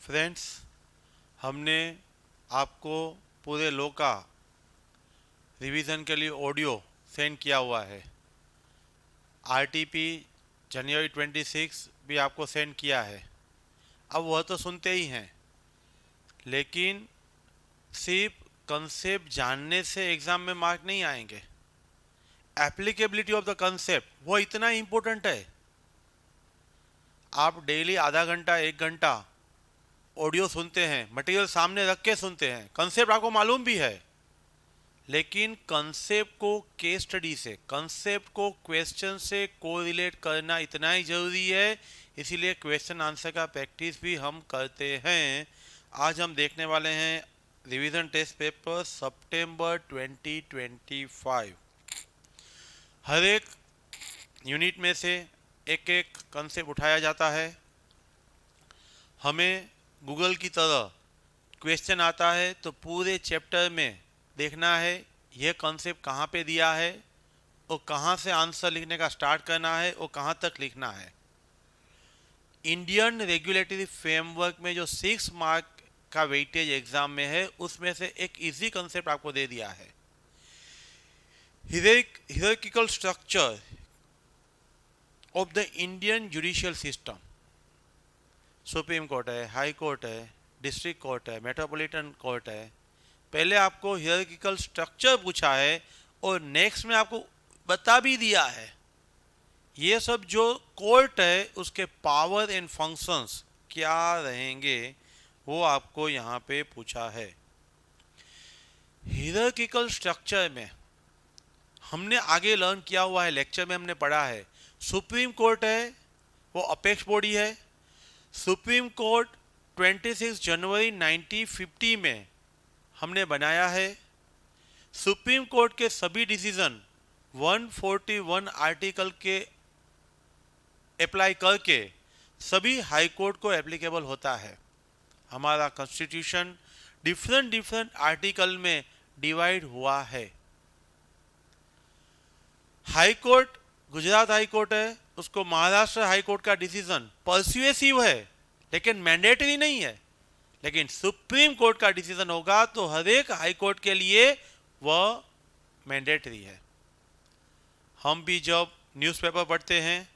Friends, हमने आपको पूरे लॉ का रिवीजन के लिए ऑडियो सेंड किया हुआ है। आरटीपी जनवरी 26 भी आपको सेंड किया है। अब वह तो सुनते ही हैं, लेकिन सिर्फ कंसेप्ट जानने से एग्ज़ाम में मार्क नहीं आएंगे। एप्लीकेबिलिटी ऑफ द कंसेप्ट वो इतना इम्पोर्टेंट है। आप डेली आधा घंटा 1 घंटा ऑडियो सुनते हैं, मटेरियल सामने रख के सुनते हैं, कंसेप्ट आपको मालूम भी है, लेकिन कंसेप्ट को केस स्टडी से, कंसेप्ट को क्वेश्चन से कोरिलेट करना इतना ही ज़रूरी है। इसीलिए क्वेश्चन आंसर का प्रैक्टिस भी हम करते हैं। आज हम देखने वाले हैं रिवीजन टेस्ट पेपर सितंबर 2025। हर एक यूनिट में से एक एक कंसेप्ट उठाया जाता है। हमें गूगल की तरह क्वेश्चन आता है तो पूरे चैप्टर में देखना है यह कॉन्सेप्ट कहाँ पे दिया है और कहाँ से आंसर लिखने का स्टार्ट करना है और कहाँ तक लिखना है। इंडियन रेगुलेटरी फ्रेमवर्क में जो 6 मार्क का वेटेज एग्जाम में है, उसमें से एक इजी कॉन्सेप्ट आपको दे दिया है। Hierarchical structure of the Indian judicial system. Supreme court है, हाई कोर्ट है, डिस्ट्रिक्ट कोर्ट है, मेट्रोपॉलिटन कोर्ट है। पहले आपको हियरार्किकल स्ट्रक्चर पूछा है और नेक्स्ट में आपको बता भी दिया है ये सब जो कोर्ट है उसके पावर एंड फंक्शंस क्या रहेंगे, वो आपको यहाँ पे पूछा है। हियरार्किकल स्ट्रक्चर में हमने आगे लर्न किया हुआ है, लेक्चर में हमने पढ़ा है। सुप्रीम कोर्ट है वो अपेक्स बॉडी है। सुप्रीम कोर्ट 26 जनवरी 1950 में हमने बनाया है। सुप्रीम कोर्ट के सभी डिसीजन 141 आर्टिकल के अप्लाई करके सभी हाई कोर्ट को एप्लीकेबल होता है। हमारा कॉन्स्टिट्यूशन डिफरेंट आर्टिकल में डिवाइड हुआ है। High court Gujarat high court है, उसको महाराष्ट्र हाई कोर्ट का डिसीजन परस्यूएसिव है लेकिन मैंडेटरी नहीं है। लेकिन सुप्रीम कोर्ट का डिसीजन होगा तो हर एक हाई कोर्ट के लिए वह मैंडेटरी है। हम भी जब न्यूज़पेपर पढ़ते हैं,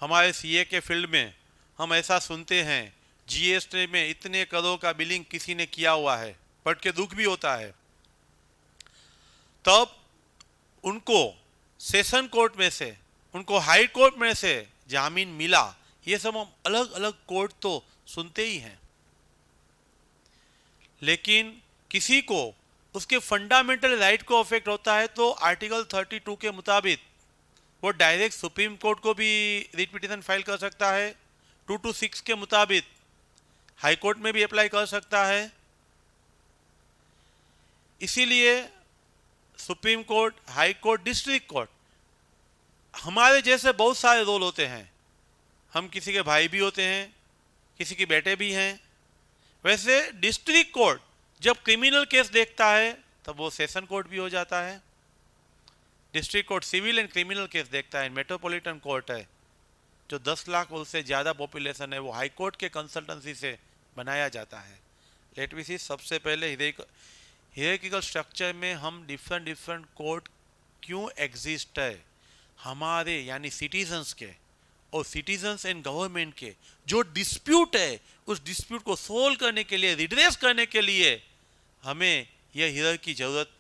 हमारे सीए के फील्ड में हम ऐसा सुनते हैं जीएसटी में इतने करोड़ का बिलिंग किसी ने किया हुआ है, पढ़ के दुख भी होता है। तब उनको सेशन कोर्ट में से, उनको हाई कोर्ट में से जामीन मिला। ये सब हम अलग अलग कोर्ट तो सुनते ही हैं, लेकिन किसी को उसके फंडामेंटल राइट को अफेक्ट होता है तो आर्टिकल 32 के मुताबिक वो डायरेक्ट सुप्रीम कोर्ट को भी रिट पिटीशन फाइल कर सकता है। 226 के मुताबिक हाई कोर्ट में भी अप्लाई कर सकता है। इसीलिए supreme court, high court, district court, हमारे जैसे बहुत सारे रोल होते हैं। हम किसी के भाई भी होते हैं, किसी के बेटे भी हैं। वैसे डिस्ट्रिक्ट कोर्ट जब क्रिमिनल केस देखता है तब वो सेशन कोर्ट भी हो जाता है। District court civil and criminal case देखता है। मेट्रोपॉलिटन कोर्ट है जो 10 लाख और उससे ज़्यादा पॉपुलेशन है, वो हाई कोर्ट के कंसल्टेंसी से बनाया जाता है। लेट वी सी, सबसे पहले हियरार्किकल स्ट्रक्चर में हम डिफरेंट कोर्ट क्यों एग्जिस्ट है। हमारे यानी सिटीजन्स के और सिटीजन्स एंड गवर्नमेंट के जो डिस्प्यूट है, उस डिस्प्यूट को सोल्व करने के लिए, रिड्रेस करने के लिए हमें यह हियरार्की की जरूरत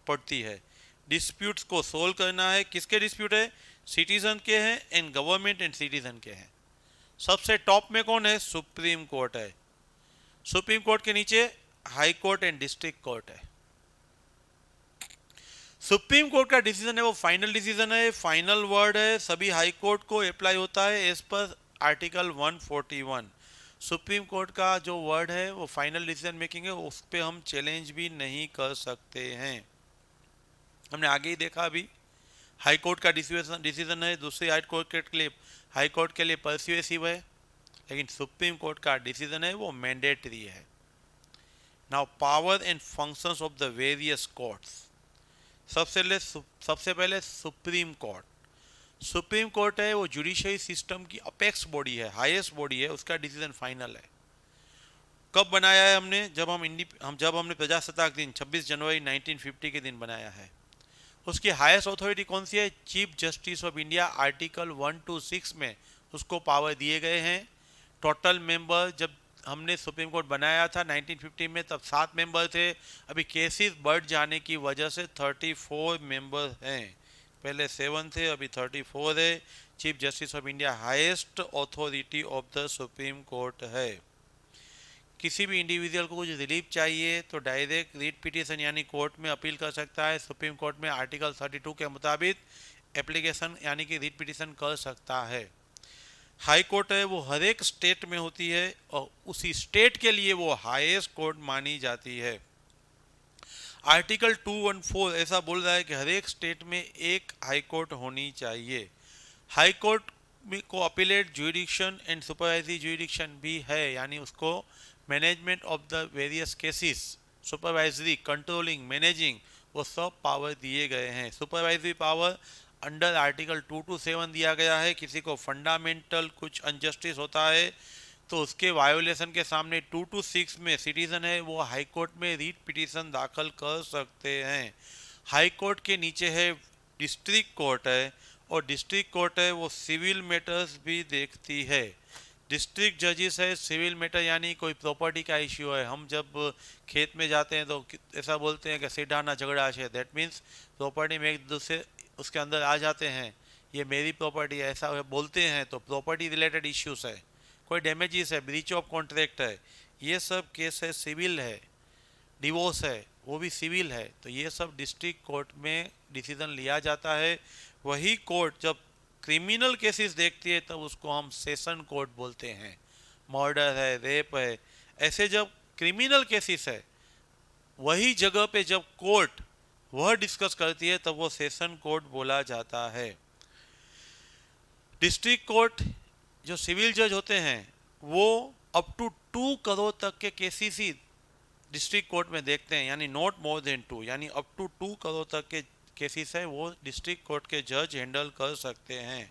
पड़ती है। डिस्प्यूट्स को सोल्व करना है। किसके डिस्प्यूट है? सिटीजन के हैं एंड गवर्नमेंट एंड सिटीजन के हैं। सबसे टॉप में कौन है? सुप्रीम कोर्ट है। सुप्रीम कोर्ट के नीचे high court and district court है। सुप्रीम कोर्ट का डिसीजन है वो फाइनल डिसीजन है, फाइनल वर्ड है, सभी हाई कोर्ट को अप्लाई होता है as per article 141। Supreme court का जो वर्ड है वो फाइनल डिसीजन मेकिंग है, उस पर हम चैलेंज भी नहीं कर सकते हैं। हमने आगे ही देखा अभी, हाई कोर्ट का डिसीजन है, दूसरी हाई कोर्ट के लिए परस्यूएसिव है, लेकिन सुप्रीम कोर्ट का डिसीजन है वो मैंडेटरी है। Now power and functions of the various courts. सबसे पहले सुप्रीम कोर्ट। सुप्रीम कोर्ट है वो जुडिशरी सिस्टम की अपेक्स बॉडी है, हाईएस्ट बॉडी है, उसका डिसीजन फाइनल है। कब बनाया है हमने? जब हमने प्रजासत्ताक दिन 26 जनवरी 1950 के दिन बनाया है। उसकी हाईएस्ट अथॉरिटी कौन सी है? Chief justice of India, article 1 to 6 में उसको पावर दिए गए हैं। टोटल मेंबर जब हमने सुप्रीम कोर्ट बनाया था 1950 में तब 7 मेंबर थे। अभी केसेस बढ़ जाने की वजह से 34 मेंबर हैं। पहले 7 थे, अभी 34 है। Chief justice of India highest authority of the supreme court है। किसी भी इंडिविजुअल को कुछ रिलीफ चाहिए तो डायरेक्ट रीट पिटीशन यानी कोर्ट में अपील कर सकता है। सुप्रीम कोर्ट में आर्टिकल 32 के मुताबिक एप्लीकेशन यानी कि रीट पिटीशन कर सकता है। हाई कोर्ट है वो हर एक स्टेट में होती है और उसी स्टेट के लिए वो हाईएस्ट कोर्ट मानी जाती है। आर्टिकल 214 ऐसा बोल रहा है कि हर एक स्टेट में एक हाई कोर्ट होनी चाहिए। हाई कोर्ट को appellate jurisdiction and supervisory jurisdiction भी है, यानी उसको management of the various cases, supervisory, controlling, managing, वो सब पावर दिए गए हैं। Supervisory power under article 2 to 7 दिया गया है। किसी को फंडामेंटल कुछ अनजस्टिस होता है तो उसके वायोलेशन के सामने 2 to 6 में सिटीजन है वो हाई कोर्ट में रीट पिटीशन दाखिल कर सकते हैं। हाई कोर्ट के नीचे है डिस्ट्रिक्ट कोर्ट है, और डिस्ट्रिक्ट कोर्ट है वो सिविल मैटर्स भी देखती है। डिस्ट्रिक्ट जजेस है सिविल मैटर, यानी कोई प्रॉपर्टी का इश्यू है। हम जब खेत में जाते हैं तो ऐसा बोलते हैं कि सीढ़ाना झगड़ा है, दैट मीन्स प्रॉपर्टी में एक दूसरे उसके अंदर आ जाते हैं, ये मेरी प्रॉपर्टी है ऐसा बोलते हैं, तो प्रॉपर्टी रिलेटेड इश्यूज है, कोई डैमेजेस है, ब्रीच ऑफ कॉन्ट्रैक्ट है, ये सब केस है सिविल है। डिवोर्स है वो भी सिविल है। तो ये सब डिस्ट्रिक्ट कोर्ट में डिसीजन लिया जाता है। वही कोर्ट जब क्रिमिनल केसेस देखती है तब उसको हम सेशन कोर्ट बोलते हैं। मर्डर है, रेप है, ऐसे जब क्रिमिनल केसेस है वही जगह पे जब कोर्ट वह डिस्कस करती है तब वो सेशन कोर्ट बोला जाता है। डिस्ट्रिक्ट कोर्ट जो सिविल जज होते हैं वो अप टू 2 करोड़ तक के केसेस ही डिस्ट्रिक्ट कोर्ट में देखते हैं, यानी नॉट मोर देन 2, यानी अप टू 2 करोड़ तक के केसेस है वो डिस्ट्रिक्ट कोर्ट के जज हैंडल कर सकते हैं।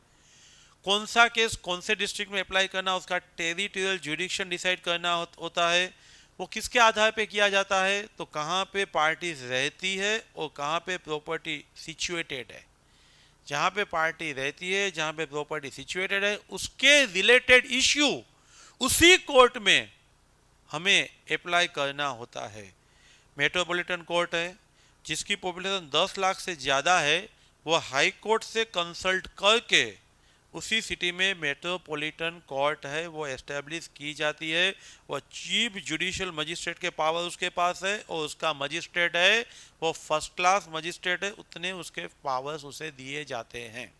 कौन सा केस कौन से डिस्ट्रिक्ट में अप्लाई करना उसका टेरिटोरियल ज्यूरिडिक्शन डिसाइड करना होता है। वो किसके आधार पे किया जाता है? तो कहाँ पे पार्टीज रहती है और कहाँ पे प्रॉपर्टी सिचुएटेड है। जहाँ पे पार्टी रहती है, जहाँ पे प्रॉपर्टी सिचुएटेड है, उसके रिलेटेड इश्यू उसी कोर्ट में हमें अप्लाई करना होता है। मेट्रोपॉलिटन कोर्ट है जिसकी पॉपुलेशन 10 लाख से ज़्यादा है, वो हाई कोर्ट से कंसल्ट करके उसी सिटी में मेट्रोपॉलिटन कोर्ट है वो एस्टेब्लिश की जाती है। वो चीफ जुडिशियल मजिस्ट्रेट के पावर उसके पास है और उसका मजिस्ट्रेट है वो फर्स्ट क्लास मजिस्ट्रेट है, उतने उसके पावर्स उसे दिए जाते हैं।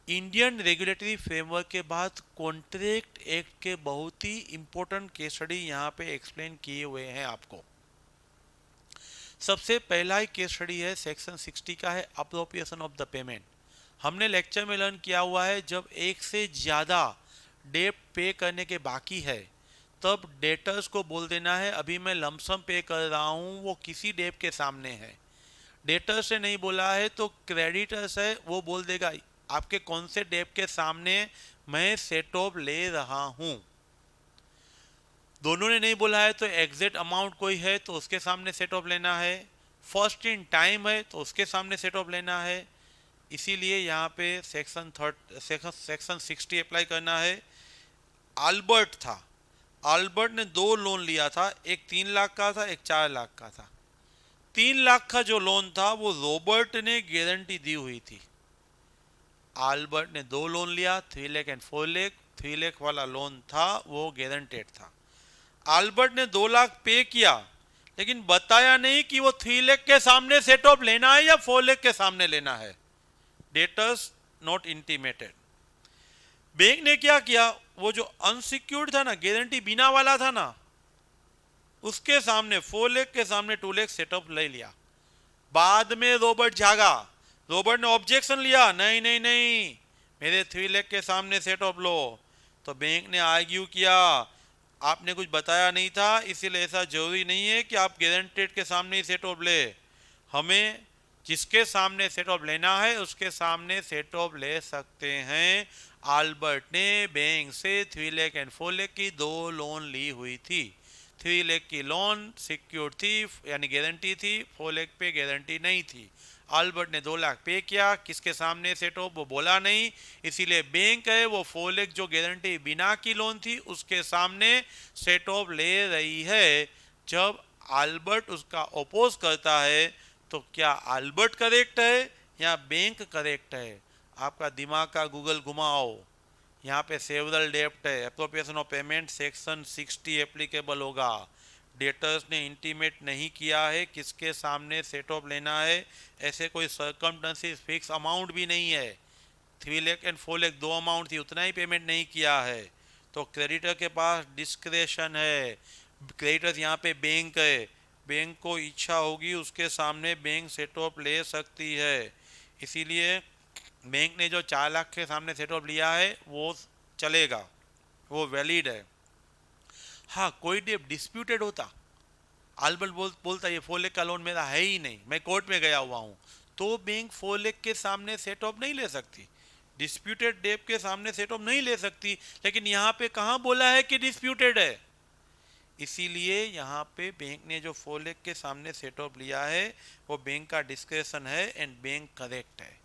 इंडियन रेगुलेटरी फ्रेमवर्क के बाद कॉन्ट्रैक्ट एक्ट के बहुत ही इंपॉर्टेंट केस स्टडी यहाँ पे एक्सप्लेन किए हुए हैं आपको। सबसे पहला ही केस स्टडी है सेक्शन 60 का, है अप्रोप्रिएशन ऑफ द पेमेंट। हमने लेक्चर में लर्न किया हुआ है जब एक से ज़्यादा डेट पे करने के बाकी है तब डेटर्स को बोल देना है अभी मैं लमसम पे कर रहा हूँ, वो किसी डेट के सामने है। डेटर से नहीं बोला है तो क्रेडिटर्स है वो बोल देगा आपके कौन से डेट के सामने मैं सेट ऑफ ले रहा हूँ। दोनों ने नहीं बोला है तो एग्जैक्ट अमाउंट कोई है तो उसके सामने सेट ऑफ लेना है, फर्स्ट इन टाइम है तो उसके सामने सेट ऑफ लेना है। इसीलिए यहाँ पे सेक्शन 60 अप्लाई करना है। अल्बर्ट था, अल्बर्ट ने 2 लोन लिया था, एक 3 लाख का था, एक 4 लाख का था। 3 लाख का जो लोन था वो रॉबर्ट ने गारंटी दी हुई थी। अल्बर्ट ने 2 लोन लिया, 3 लाख एंड 4 लाख। 3 लाख वाला लोन था वो गारंटेड था। अल्बर्ट ने 2 लाख पे किया लेकिन बताया नहीं कि वो 3 लाख के सामने सेट ऑफ लेना है या 4 लाख के सामने लेना है। Debtors not intimated. बैंक ने क्या किया, वो जो अनसिक्योर्ड था ना, गारंटी बिना वाला था ना, उसके सामने 4 लाख के सामने 2 लाख सेट ऑफ ले लिया। बाद में रॉबर्ट जागा, रॉबर्ट ने ऑब्जेक्शन लिया, नहीं नहीं नहीं मेरे 3 लाख के सामने सेट ऑफ लो। तो बैंक ने आर्ग्यू किया आपने कुछ बताया नहीं था, इसीलिए ऐसा जरूरी नहीं है कि आप गारंटेड के सामने ही सेट ऑफ ले। हमें जिसके सामने सेट ऑफ लेना है उसके सामने सेट ऑफ ले सकते हैं। आल्बर्ट ने बैंक से 3 लाख एंड 4 लाख की 2 लोन ली हुई थी। 3 लाख की लोन सिक्योर थी यानी गारंटी थी, 4 लाख पे गारंटी नहीं थी। आल्बर्ट ने 2 लाख पे किया, किसके सामने सेट ऑफ वो बोला नहीं, इसीलिए बैंक है वो 4 लाख जो गारंटी बिना की लोन थी उसके सामने सेट ऑफ ले रही है। जब आल्बर्ट उसका ओपोज करता है तो क्या आल्बर्ट करेक्ट है या बैंक करेक्ट है? आपका दिमाग का गूगल घुमाओ। यहाँ पे सेवरल डेप्ट है, appropriation of payment section 60 applicable होगा। डेटर्स ने इंटीमेट नहीं किया है किसके सामने सेट ऑफ लेना है, ऐसे कोई सर्कमस्टेंसेस फिक्स अमाउंट भी नहीं है। 3 लाख एंड 4 लाख 2 अमाउंट थी, उतना ही पेमेंट नहीं किया है, तो क्रेडिटर के पास डिस्क्रेशन है। क्रेडिटर यहाँ पे बैंक है, बैंक को इच्छा होगी उसके सामने बैंक सेट ऑफ ले सकती है। इसीलिए बैंक ने जो 4 लाख के सामने सेट ऑफ लिया है वो चलेगा, वो वैलिड है। हाँ, कोई डेट डिस्प्यूटेड होता, आल्बर्ट बोलता ये 4 लाख का लोन मेरा है ही नहीं, मैं कोर्ट में गया हुआ हूँ, तो बैंक 4 लाख के सामने सेट ऑफ नहीं ले सकती, डिस्प्यूटेड डेट के सामने सेट ऑफ नहीं ले सकती। लेकिन यहाँ पे कहाँ बोला है कि डिस्प्यूटेड है, इसीलिए यहाँ पे बैंक ने जो 4 लाख के सामने सेट ऑफ लिया है वो बैंक का डिस्क्रेशन है एंड बैंक करेक्ट है।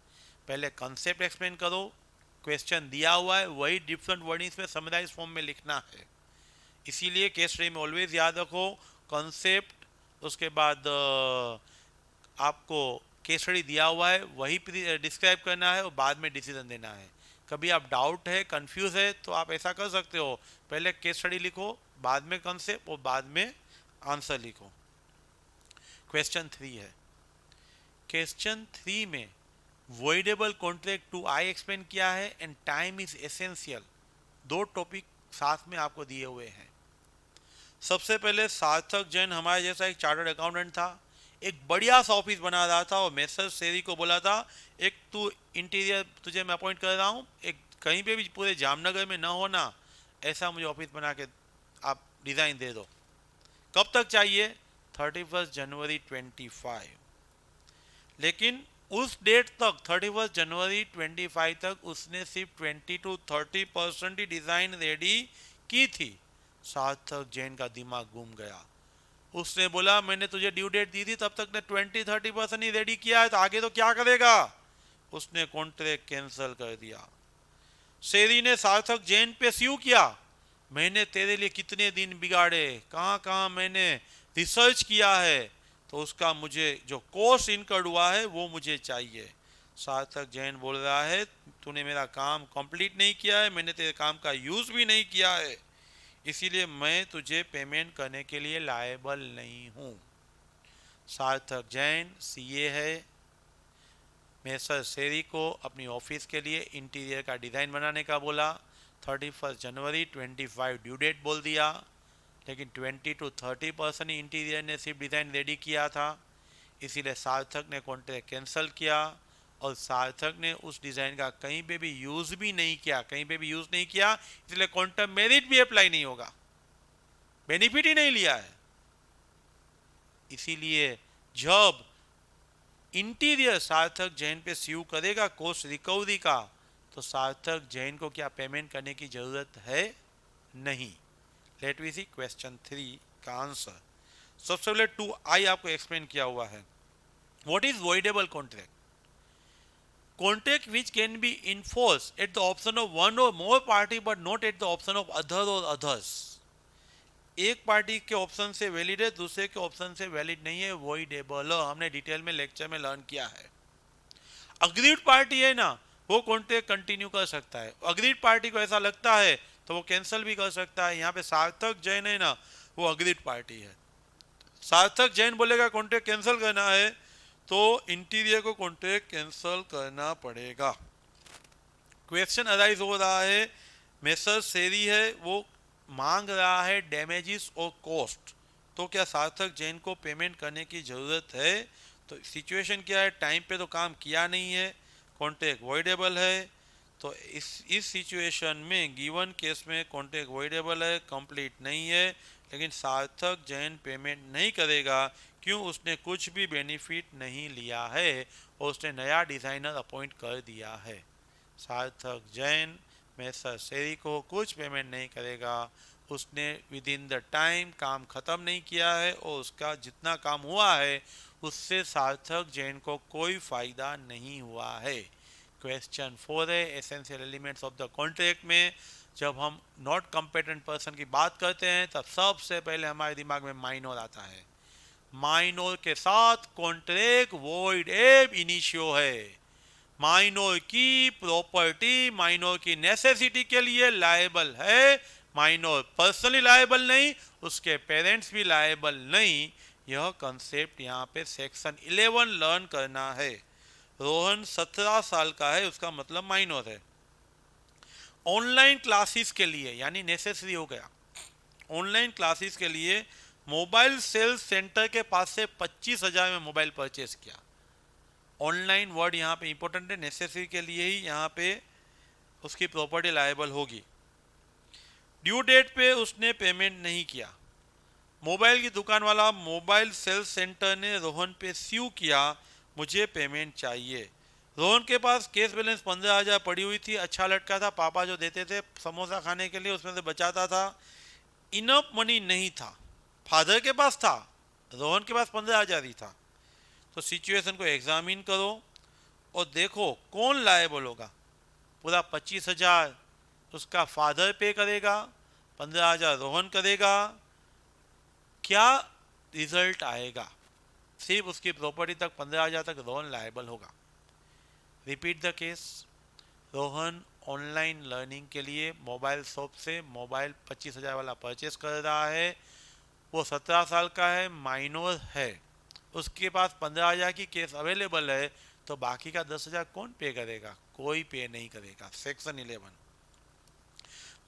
पहले कंसेप्ट एक्सप्लेन करो, क्वेश्चन दिया हुआ है वही डिफरेंट वर्डिंग्स में समराइज फॉर्म में लिखना है। इसीलिए केस स्टडी में ऑलवेज याद रखो कॉन्सेप्ट, उसके बाद आपको केस स्टडी दिया हुआ है वही डिस्क्राइब करना है और बाद में डिसीजन देना है। कभी आप डाउट है, कंफ्यूज है, तो आप ऐसा कर सकते हो, पहले केस स्टडी लिखो, बाद में कॉन्सेप्ट और बाद में आंसर लिखो। क्वेश्चन 3 है, क्वेश्चन 3 में voidable contract two I explain किया है and time is essential. 2 topic साथ में आपको दिए हुए हैं। सबसे पहले सार्थक जैन हमारे जैसा एक चार्टर्ड अकाउंटेंट था, एक बढ़िया सा ऑफिस बना रहा था और मेसर सेरी को बोला था एक तू इंटीरियर तुझे मैं अपॉइंट कर रहा हूँ, एक कहीं पे भी पूरे जामनगर में ना होना ऐसा मुझे ऑफिस बना के आप डिज़ाइन दे दो। कब तक चाहिए? 31 जनवरी 25। लेकिन उस डेट तक 31 जनवरी 25 तक उसने सिर्फ 20 to 30% ही डिज़ाइन रेडी की थी। सार्थक जैन का दिमाग घूम गया, उसने बोला मैंने तुझे ड्यू डेट दी थी तब तक ने 20-30% ही रेडी किया है, तो आगे तो क्या करेगा? उसने कॉन्ट्रैक्ट कैंसिल कर दिया। शेरी ने सार्थक जैन पे स्यू किया, मैंने तेरे लिए कितने दिन बिगाड़े, कहाँ कहाँ मैंने रिसर्च किया है, तो उसका मुझे जो कॉस्ट इनकर्ड हुआ है वो मुझे चाहिए। सार्थक जैन बोल रहा है तूने मेरा काम कंप्लीट नहीं किया है, मैंने तेरे काम का यूज़ भी नहीं किया है, इसीलिए मैं तुझे पेमेंट करने के लिए लायबल नहीं हूँ। सार्थक जैन सीए है, मेसर शेरी को अपनी ऑफिस के लिए इंटीरियर का डिज़ाइन बनाने का बोला, 31 जनवरी 25 ड्यू डेट बोल दिया, लेकिन 20 to 30% ही इंटीरियर ने सिर्फ डिज़ाइन रेडी किया था, इसीलिए सार्थक ने कॉन्ट्रैक्ट कैंसिल किया और सार्थक ने उस डिज़ाइन का कहीं पे भी यूज़ भी नहीं किया, कहीं पे भी यूज़ नहीं किया, इसलिए क्वांटम मेरिट भी अप्लाई नहीं होगा, बेनिफिट ही नहीं लिया है। इसीलिए जब इंटीरियर सार्थक जैन पे स्यू करेगा कॉस्ट रिकवरी का, तो सार्थक जैन को क्या पेमेंट करने की ज़रूरत है? नहीं। लेट वी सी क्वेश्चन 3 का आंसर। सबसे पहले 2I आपको एक्सप्लेन किया हुआ है। What is voidable contract? Contract which can be enforce at the option of one or more party but not at the option of other or others. एक party के option से valid है, दूसरे के ऑप्शन से वैलिड नहीं है, voidable. हमने डिटेल में लेक्चर में लर्न किया है। अग्रीड पार्टी है ना, वो कॉन्ट्रैक्ट कंटिन्यू कर सकता है, अग्रीड पार्टी को ऐसा लगता है तो वो कैंसिल भी कर सकता है। यहाँ पे सार्थक जैन है ना, वो अग्रीड पार्टी है, सार्थक जैन बोलेगा कॉन्ट्रैक्ट कैंसिल करना है तो इंटीरियर को कॉन्ट्रैक्ट कैंसिल करना पड़ेगा। क्वेश्चन अराइज हो रहा है, मेसर शेरी है वो मांग रहा है डैमेजेस और कॉस्ट, तो क्या सार्थक जैन को पेमेंट करने की ज़रूरत है? तो सिचुएशन क्या है, टाइम पे तो काम किया नहीं है, कॉन्ट्रैक्ट वॉइडेबल है, तो इस सिचुएशन में गिवन केस में कॉन्ट्रैक्ट वॉइडेबल है, कंप्लीट नहीं है, लेकिन सार्थक जैन पेमेंट नहीं करेगा। क्यों? उसने कुछ भी बेनिफिट नहीं लिया है और उसने नया डिज़ाइनर अपॉइंट कर दिया है। सार्थक जैन मैसर सेरी को कुछ पेमेंट नहीं करेगा, उसने विद इन द टाइम काम ख़त्म नहीं किया है और उसका जितना काम हुआ है उससे सार्थक जैन को कोई फ़ायदा नहीं हुआ है। क्वेश्चन 4 है essential elements of the contract में जब हम नॉट कॉम्पिटेंट पर्सन की बात करते हैं तब सबसे पहले हमारे दिमाग में माइनर आता है। माइनर के साथ कॉन्ट्रैक्ट वॉइड एब इनिशियो है। माइनर की प्रॉपर्टी माइनर की नेसेसिटी के लिए लायबल है। माइनर पर्सनली लायबल नहीं, उसके पेरेंट्स भी लायबल नहीं। यह कंसेप्ट यहाँ पे सेक्शन 11 लर्न करना है। रोहन 17 साल का है, उसका मतलब माइनर है। ऑनलाइन क्लासेस के लिए यानी नेसेसरी हो गया। ऑनलाइन क्लासेस के लिए मोबाइल सेल्स सेंटर के पास से 25,000 में मोबाइल परचेस किया। ऑनलाइन वर्ड यहाँ पे इंपॉर्टेंट है, नेसेसरी के लिए ही यहाँ पे उसकी प्रॉपर्टी लायबल होगी। ड्यू डेट पे उसने पेमेंट नहीं किया। मोबाइल की दुकान वाला मोबाइल सेल्स सेंटर ने रोहन पे स्यू किया, मुझे पेमेंट चाहिए। रोहन के पास कैश बैलेंस 15,000 पड़ी हुई थी, अच्छा लटका था, पापा जो देते थे समोसा खाने के लिए उसमें से बचाता था। इनफ मनी नहीं था, फादर के पास था, रोहन के पास 15,000 ही था। तो सिचुएशन को एग्जामिन करो और देखो कौन लायबल होगा। पूरा 25,000 उसका फादर पे करेगा, 15,000 रोहन करेगा, क्या रिजल्ट आएगा? सिर्फ उसकी प्रॉपर्टी तक 15,000 तक रोहन लायबल होगा। Repeat the case. Rohan online learning के लिए मोबाइल शॉप से मोबाइल 25,000 वाला परचेस कर रहा है। वो 17 साल का है, माइनर है, उसके पास 15,000 की केस अवेलेबल है, तो बाकी का 10,000 कौन पे करेगा? कोई पे नहीं करेगा। Section 11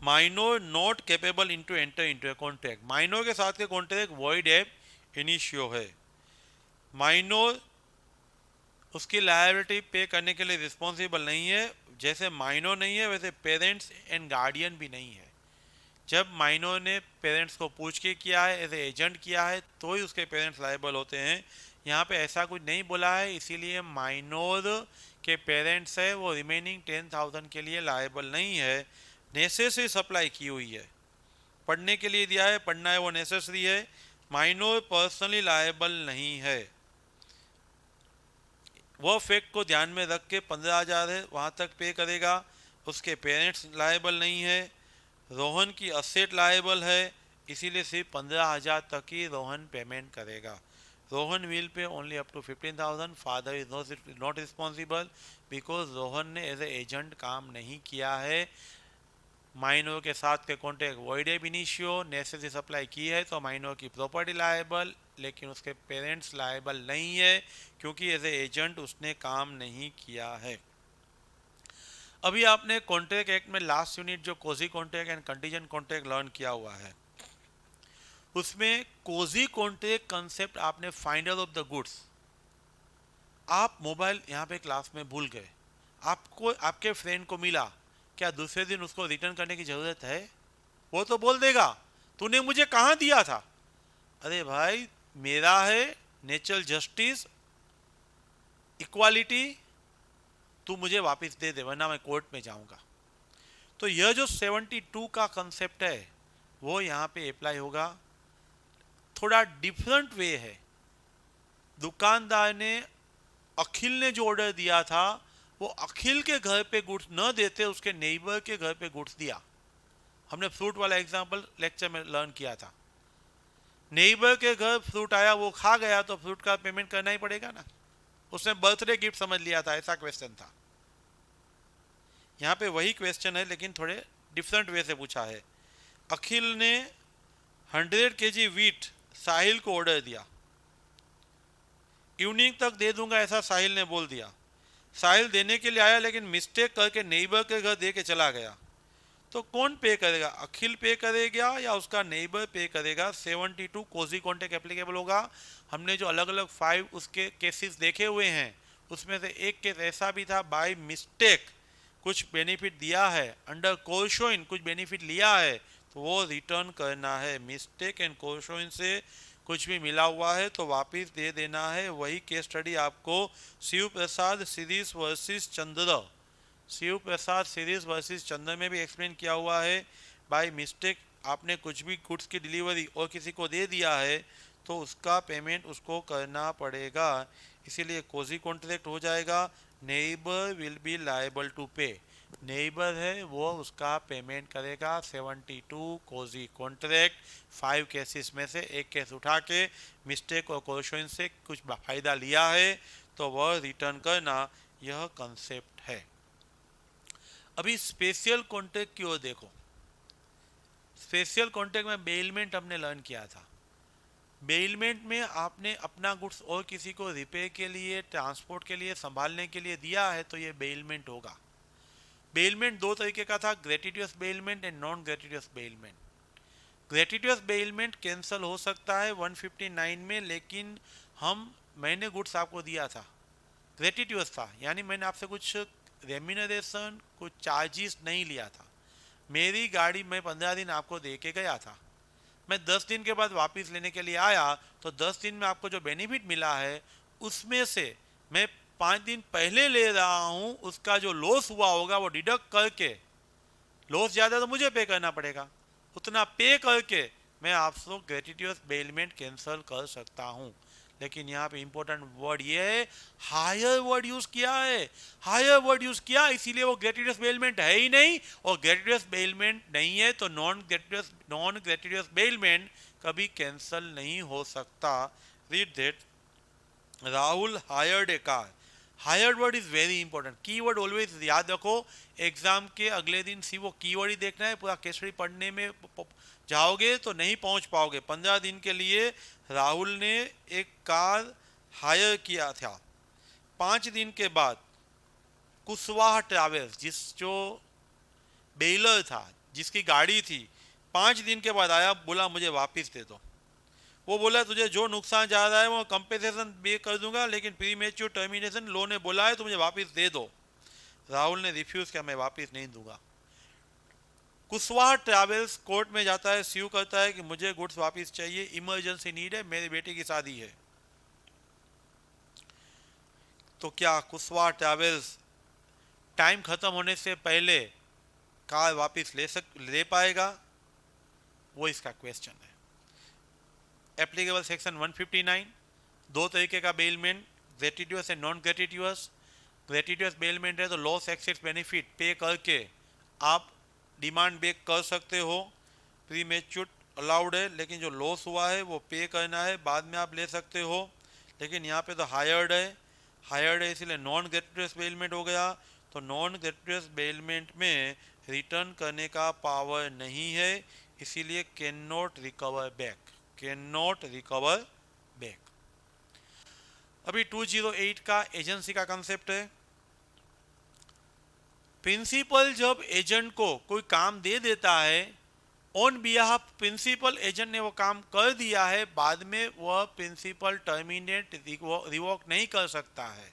minor not capable into enter into a contract. Minor के साथ के कॉन्ट्रैक्ट वॉइड एब इनिशियो है। माइनर उसकी लायबिलिटी पे करने के लिए रिस्पॉन्सिबल नहीं है। जैसे माइनर नहीं है वैसे पेरेंट्स एंड गार्डियन भी नहीं है। जब माइनर ने पेरेंट्स को पूछ के किया है, एज ए एजेंट किया है, तो ही उसके पेरेंट्स लायबल होते हैं। यहाँ पे ऐसा कुछ नहीं बोला है, इसीलिए माइनर के पेरेंट्स है वो रिमेनिंग 10,000 के लिए लायबल नहीं है। नेसेसरी सप्लाई की हुई है, पढ़ने के लिए दिया है, पढ़ना है वो नेसेसरी है। माइनर पर्सनली लायबल नहीं है। वह फैक्ट को ध्यान में रख के 15,000 है वहाँ तक पे करेगा। उसके पेरेंट्स लायबल नहीं है। रोहन की असेट लायबल है, इसीलिए सिर्फ 15,000 तक ही रोहन पेमेंट करेगा। Rohan will pay only up to 15,000। Father is not responsible because Rohan ने एज ए एजेंट काम नहीं किया है। माइनर के साथ के कॉन्ट्रैक्ट वॉइड एब इनिशियो, नेसेसरी सप्लाई की है तो माइनर की प्रॉपर्टी लायबल, लेकिन उसके पेरेंट्स लायबल नहीं है क्योंकि एज ए एजेंट उसने काम नहीं किया है। अभी आपने कॉन्ट्रैक्ट एक्ट में लास्ट यूनिट जो quasi contract and contingent contract learn किया हुआ है, उसमें कोजी कॉन्ट्रैक्ट कंसेप्ट आपने फाइंडर ऑफ द गुड्स। आप मोबाइल यहाँ पे क्लास में भूल गए, आपको आपके फ्रेंड को मिला, क्या दूसरे दिन उसको रिटर्न करने की ज़रूरत है? वो तो बोल देगा तूने मुझे कहाँ दिया था। अरे भाई मेरा है, नेचुरल जस्टिस, इक्वालिटी, तू मुझे वापस दे दे वरना मैं कोर्ट में जाऊंगा। तो यह जो 72 का कंसेप्ट है वो यहाँ पे अप्लाई होगा। थोड़ा डिफरेंट वे है। दुकानदार ने अखिल ने जो ऑर्डर दिया था वो अखिल के घर पे गुड्स न देते उसके नेबर के घर पे गुड्स दिया। हमने फ्रूट वाला एग्जांपल लेक्चर में लर्न किया था। नेबर के घर फ्रूट आया, वो खा गया तो फ्रूट का पेमेंट करना ही पड़ेगा ना। उसने बर्थडे गिफ्ट समझ लिया था, ऐसा क्वेश्चन था। यहाँ पे वही क्वेश्चन है लेकिन थोड़े डिफरेंट वे से पूछा है। अखिल ने 100 kg वीट साहिल को ऑर्डर दिया, इवनिंग तक दे दूंगा ऐसा साहिल ने बोल दिया। साहिल देने के लिए आया लेकिन मिस्टेक करके नेबर के घर दे के चला गया। तो कौन पे करेगा? अखिल पे करेगा या उसका नेबर पे करेगा? 72 कोजी कॉन्ट्रैक्ट एप्लीकेबल होगा। हमने जो अलग अलग 5 उसके केसेस देखे हुए हैं उसमें से एक केस ऐसा भी था, बाय मिस्टेक कुछ बेनिफिट दिया है, अंडर कोशोइन कुछ बेनिफिट लिया है, तो वो रिटर्न करना है। मिस्टेक एंड कोशोइन से कुछ भी मिला हुआ है तो वापस दे देना है। वही केस स्टडी आपको शिव प्रसाद सीरीज वर्सेस चंद्र, शिव प्रसाद सीरीज वर्सेस चंद्र में भी एक्सप्लेन किया हुआ है। बाय मिस्टेक आपने कुछ भी गुड्स की डिलीवरी और किसी को दे दिया है तो उसका पेमेंट उसको करना पड़ेगा, इसीलिए कोजी कॉन्ट्रैक्ट हो जाएगा। Neighbour will be liable to pay, neighbour है वो उसका पेमेंट करेगा। 72 कोजी कॉन्ट्रैक्ट, 5 केसेस में से एक केस उठा के मिस्टेक और कोशोइन से कुछ फायदा लिया है तो वह रिटर्न करना, यह कंसेप्ट है। अभी स्पेशल कॉन्ट्रैक्ट की ओर देखो। स्पेशल कॉन्ट्रैक्ट में बेलमेंट हमने लर्न किया था। बेलमेंट में आपने अपना गुड्स और किसी को रिपेयर के लिए, ट्रांसपोर्ट के लिए, संभालने के लिए दिया है तो ये बेलमेंट होगा। बेलमेंट दो तरीके का था, gratuitous bailment and non gratuitous bailment. Gratuitous bailment cancel हो सकता है 159 में, लेकिन मैंने गुड्स आपको दिया था, ग्रेटिट्यूस था, यानी मैंने आपसे कुछ रेम्यूनरेशन, कुछ चार्जेस नहीं लिया था। मेरी गाड़ी मैं 15 दिन आपको दे के गया था, मैं 10 दिन के बाद वापस लेने के लिए आया तो 10 दिन में आपको जो बेनिफिट मिला है उसमें से मैं 5 दिन पहले ले रहा हूँ, उसका जो लॉस हुआ होगा वो डिडक्ट करके, लॉस ज़्यादा तो मुझे पे करना पड़ेगा, उतना पे करके मैं आपसे ग्रेटिट्यूस बेलमेंट कैंसिल कर सकता हूँ। लेकिन यहाँ पे इंपॉर्टेंट वर्ड ये है, हायर वर्ड यूज किया है, हायर वर्ड यूज किया, इसीलिए वो ग्रेटिट्यूस बेलमेंट है ही नहीं। और ग्रेटिट्यूस बेलमेंट नहीं है तो नॉन ग्रेटिट्यूस बेलमेंट कभी कैंसिल नहीं हो सकता। Read that, Rahul hired A car. Hired word is very important, keyword always याद रखो। एग्जाम के अगले दिन सी वो कीवर्ड ही देखना है, पूरा केसरी पढ़ने में जाओगे तो नहीं पहुंच पाओगे। 15 दिन के लिए राहुल ने एक कार हायर किया था। 5 दिन के बाद कुशवाहा ट्रैवल्स, जो बेलर था, जिसकी गाड़ी थी, 5 दिन के बाद आया, बोला मुझे वापस दे दो। वो बोला तुझे जो नुकसान जा रहा है वो कंपेंसेशन पे कर दूंगा, लेकिन प्री मैच्योर टर्मिनेशन लो ने बोला है तो मुझे वापस दे दो। राहुल ने रिफ्यूज किया, मैं वापस नहीं दूंगा। कुशवाहा ट्रैवल्स कोर्ट में जाता है, स्यू करता है कि मुझे गुड्स वापस चाहिए, इमरजेंसी नीड है, मेरे बेटे की शादी है। तो क्या कुशवाहा ट्रैवल्स टाइम खत्म होने से पहले कार वापस ले पाएगा? वो इसका क्वेश्चन है। एप्लीकेबल सेक्शन 159, दो तरीके का बेलमेंट, ग्रेटिट्यूस एंड नॉन ग्रेटिट्यूस। ग्रेटिट्यूस बेलमेंट है तो लॉस एक्सेस बेनिफिट पे करके आप डिमांड बैक कर सकते हो, प्री मैच्योर अलाउड है, लेकिन जो लॉस हुआ है वो पे करना है, बाद में आप ले सकते हो। लेकिन यहाँ पे तो हायर्ड है इसलिए नॉन ग्रेटिट्यूस बेलमेंट हो गया। तो नॉन ग्रेटिट्यूस बेलमेंट में रिटर्न करने का पावर नहीं है, इसीलिए कैन नॉट रिकवर बैक। अभी 208 का एजेंसी का कंसेप्ट है। प्रिंसिपल जब एजेंट को कोई काम दे देता है, ऑन बिहाफ प्रिंसिपल एजेंट ने वो काम कर दिया है, बाद में वह प्रिंसिपल टर्मिनेट रिवोक नहीं कर सकता है।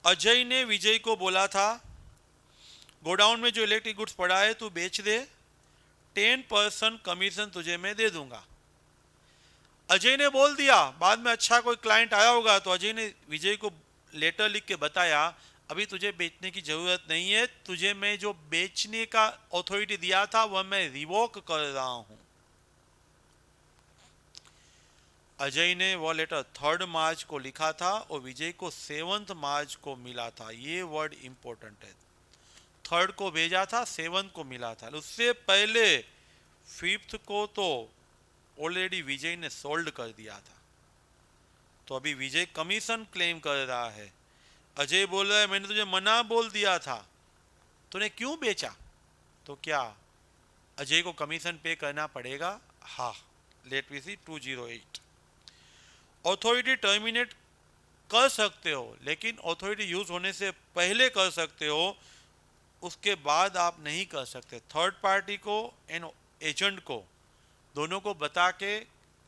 अजय ने विजय को बोला था गोडाउन में जो इलेक्ट्रिक गुड्स पड़ा है तू बेच दे, 10% कमीशन तुझे मैं दे दूंगा। अजय ने बोल दिया, बाद में अच्छा कोई क्लाइंट आया होगा तो अजय ने विजय को लेटर लिख के बताया अभी तुझे बेचने की जरूरत नहीं है, तुझे मैं जो बेचने का अथॉरिटी दिया था वह मैं रिवोक कर रहा हूं। अजय ने वह लेटर 3 मार्च को लिखा था और विजय को 7 मार्च को मिला था। ये वर्ड इंपॉर्टेंट है, 3 को भेजा था, 7 को मिला था। उससे पहले 5 को तो ऑलरेडी विजय ने सोल्ड कर दिया था, तो अभी विजय कमीशन क्लेम कर रहा है। अजय बोल रहा है मैंने तुझे मना बोल दिया था, तूने क्यों बेचा? तो क्या अजय को कमीशन पे करना पड़ेगा? हाँ, let we see 208। Authority terminate कर सकते हो, लेकिन अथॉरिटी यूज होने से पहले कर सकते हो, उसके बाद आप नहीं कर सकते। थर्ड पार्टी को एंड एजेंट को, दोनों को बता के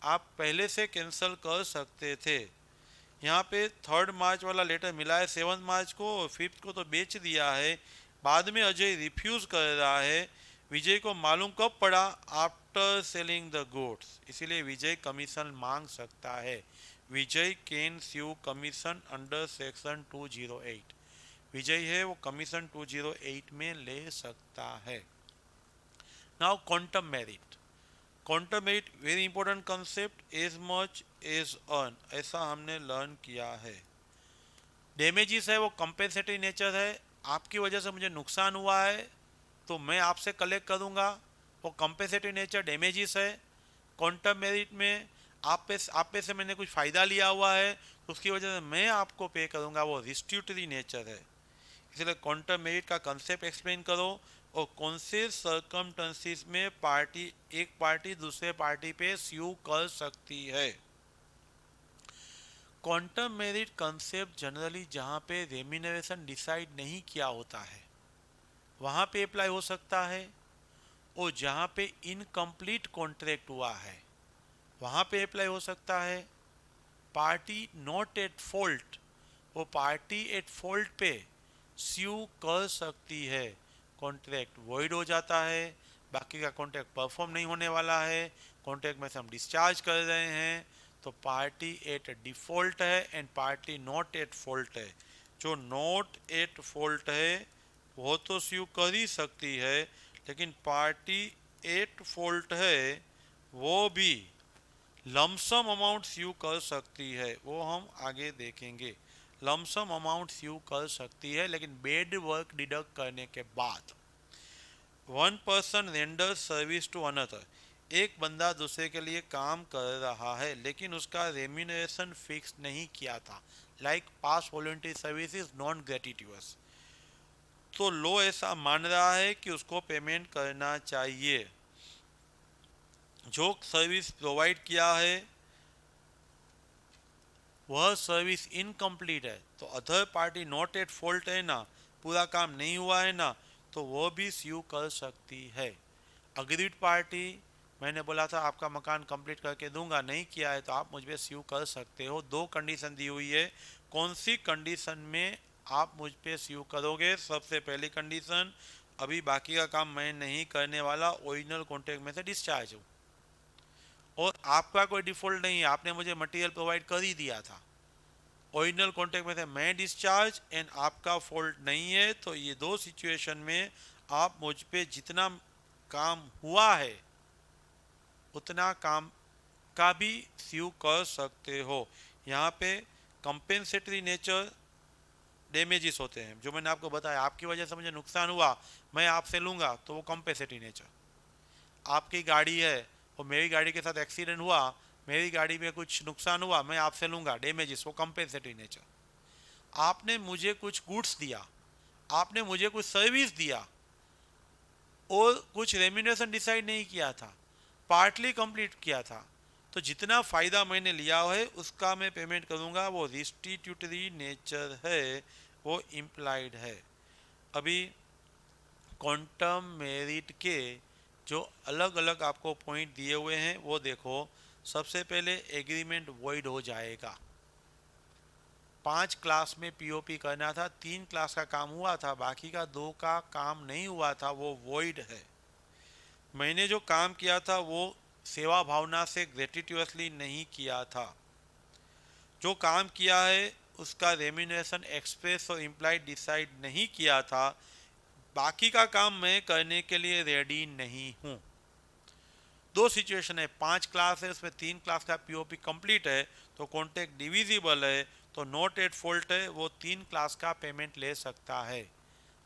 आप पहले से कैंसिल कर सकते थे। यहाँ पे 3 मार्च वाला लेटर मिला है 7 मार्च को, और 5 को तो बेच दिया है, बाद में अजय रिफ्यूज कर रहा है। विजय को मालूम कब पड़ा? After selling the goods. इसीलिए विजय कमीशन मांग सकता है। Vijay can sue commission under section 208। Vijay है वो कमीशन 208 में ले सकता है। Now quantum merit. Quantum merit very important concept. As much as earn, ऐसा हमने लर्न किया है। डैमेजेस है वो कंपेंसेटरी नेचर है। आपकी वजह से मुझे नुकसान हुआ है तो मैं आपसे कलेक्ट करूंगा, वो कंपेंसेटरी नेचर डैमेजेस है। क्वांटम मेरिट में आप पे से मैंने कुछ फ़ायदा लिया हुआ है तो उसकी वजह से मैं आपको पे करूंगा, वो रिस्ट्यूटरी नेचर है। इसलिए क्वांटम मेरिट का कंसेप्ट एक्सप्लेन करो और कौन से सर्कमस्टेंसेस में एक पार्टी दूसरे पार्टी पे स्यू कर सकती है। क्वांटम मेरिट कंसेप्ट जनरली जहाँ पे रेम्यूनरेशन डिसाइड नहीं किया होता है वहाँ पे अप्लाई हो सकता है, और जहाँ पे इनकम्प्लीट कॉन्ट्रैक्ट हुआ है वहाँ पे अप्लाई हो सकता है। पार्टी नॉट एट फॉल्ट, वो पार्टी एट फॉल्ट पे स्यू कर सकती है। कॉन्ट्रैक्ट वॉइड हो जाता है, बाकी का कॉन्ट्रैक्ट परफॉर्म नहीं होने वाला है, कॉन्ट्रैक्ट में से हम डिस्चार्ज कर रहे हैं, तो पार्टी एट डिफॉल्ट है and party not at fault है। जो नॉट एट फॉल्ट है वो तो स्यू कर ही सकती है, लेकिन पार्टी एट फॉल्ट है वो भी लमसम अमाउंट स्यू कर सकती है, वो हम आगे देखेंगे। लमसम अमाउंट स्यू कर सकती है लेकिन बेड वर्क डिडक्ट करने के बाद। One person render service to another, एक बंदा दूसरे के लिए काम कर रहा है लेकिन उसका रेम्यूनरेशन फिक्स नहीं किया था, like pass voluntary service is non gratuitous, तो लो ऐसा मान रहा है कि उसको पेमेंट करना चाहिए। जो सर्विस प्रोवाइड किया है वह सर्विस इनकम्प्लीट है तो other party not at fault है ना, पूरा काम नहीं हुआ है ना, तो वह भी स्यू कर सकती है। अग्रीड पार्टी, मैंने बोला था आपका मकान कंप्लीट करके दूंगा, नहीं किया है तो आप मुझ पे स्यू कर सकते हो। दो कंडीशन दी हुई है, कौन सी कंडीशन में आप मुझ पे स्यू करोगे? सबसे पहली कंडीशन, अभी बाकी का काम मैं नहीं करने वाला, ओरिजिनल कॉन्ट्रैक्ट में से डिस्चार्ज हूँ और आपका कोई डिफॉल्ट नहीं है, आपने मुझे मटेरियल प्रोवाइड कर ही दिया था। ओरिजिनल कॉन्ट्रैक्ट में से मैं डिस्चार्ज एंड आपका फॉल्ट नहीं है, तो ये दो सिचुएशन में आप मुझ पे जितना काम हुआ है उतना काम का भी स्यू कर सकते हो। यहाँ पे कंपेंसेटरी नेचर डैमेजेस होते हैं, जो मैंने आपको बताया, आपकी वजह से मुझे नुकसान हुआ, मैं आपसे लूँगा तो वो कंपेंसेटरी नेचर। आपकी गाड़ी है और मेरी गाड़ी के साथ एक्सीडेंट हुआ, मेरी गाड़ी में कुछ नुकसान हुआ, मैं आपसे लूँगा डैमेजेस, वो कंपेंसेटरी नेचर। आपने मुझे कुछ गुड्स दिया, आपने मुझे कुछ सर्विस दिया और कुछ रेम्यूनरेशन डिसाइड नहीं किया था, पार्टली कंप्लीट किया था, तो जितना फ़ायदा मैंने लिया है उसका मैं पेमेंट करूँगा, वो रिस्टिट्यूटरी नेचर है, वो इम्प्लाइड है। अभी क्वांटम मेरिट के जो अलग अलग आपको पॉइंट दिए हुए हैं वो देखो। सबसे पहले एग्रीमेंट वॉइड हो जाएगा। 5 क्लास में पीओपी करना था, 3 क्लास का काम हुआ था, बाकी का 2 का काम नहीं हुआ था, वो वॉइड है। मैंने जो काम किया था वो सेवा भावना से ग्रेटिट्यूअसली नहीं किया था। जो काम किया है उसका रेम्यूनरेशन एक्सप्रेस और इम्प्लाइड डिसाइड नहीं किया था, बाकी का काम मैं करने के लिए रेडी नहीं हूँ। दो सिचुएशन है, 5 क्लास है उसमें 3 क्लास का पीओपी कंप्लीट है तो कॉन्ट्रैक्ट डिविजिबल है, तो नॉट एट फॉल्ट है, वो 3 क्लास का पेमेंट ले सकता है।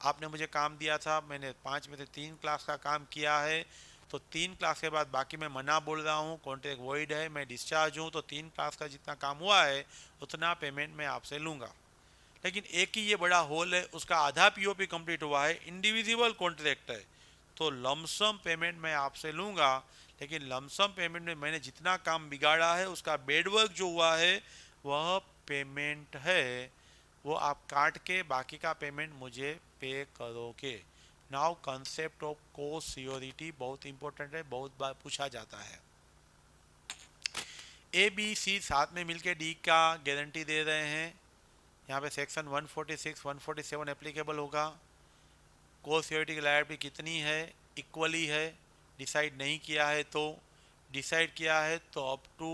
आपने मुझे काम दिया था, मैंने 5 में से 3 क्लास का काम किया है, तो 3 क्लास के बाद बाकी मैं मना बोल रहा हूँ, कॉन्ट्रैक्ट वॉइड है, मैं डिस्चार्ज हूँ, तो 3 क्लास का जितना काम हुआ है उतना पेमेंट मैं आपसे लूँगा। लेकिन एक ही ये बड़ा होल है, उसका आधा पीओपी कंप्लीट हुआ है, इंडिविजुअल कॉन्ट्रैक्ट है, तो लमसम पेमेंट मैं आपसे लूँगा, लेकिन लमसम पेमेंट में मैंने जितना काम बिगाड़ा है उसका बेडवर्क जो हुआ है वह पेमेंट है, वो आप काट के बाकी का पेमेंट मुझे पे करोगे। नाउ कंसेप्ट ऑफ को सियोरिटी बहुत इंपॉर्टेंट है, बहुत बार पूछा जाता है। ए बी सी साथ में मिलके डी का गारंटी दे रहे हैं, यहाँ पे सेक्शन 146 147 एप्लीकेबल होगा। को सिक्योरिटी की लायबिलिटी कितनी है, इक्वली है, डिसाइड नहीं किया है तो, डिसाइड किया है तो अप टू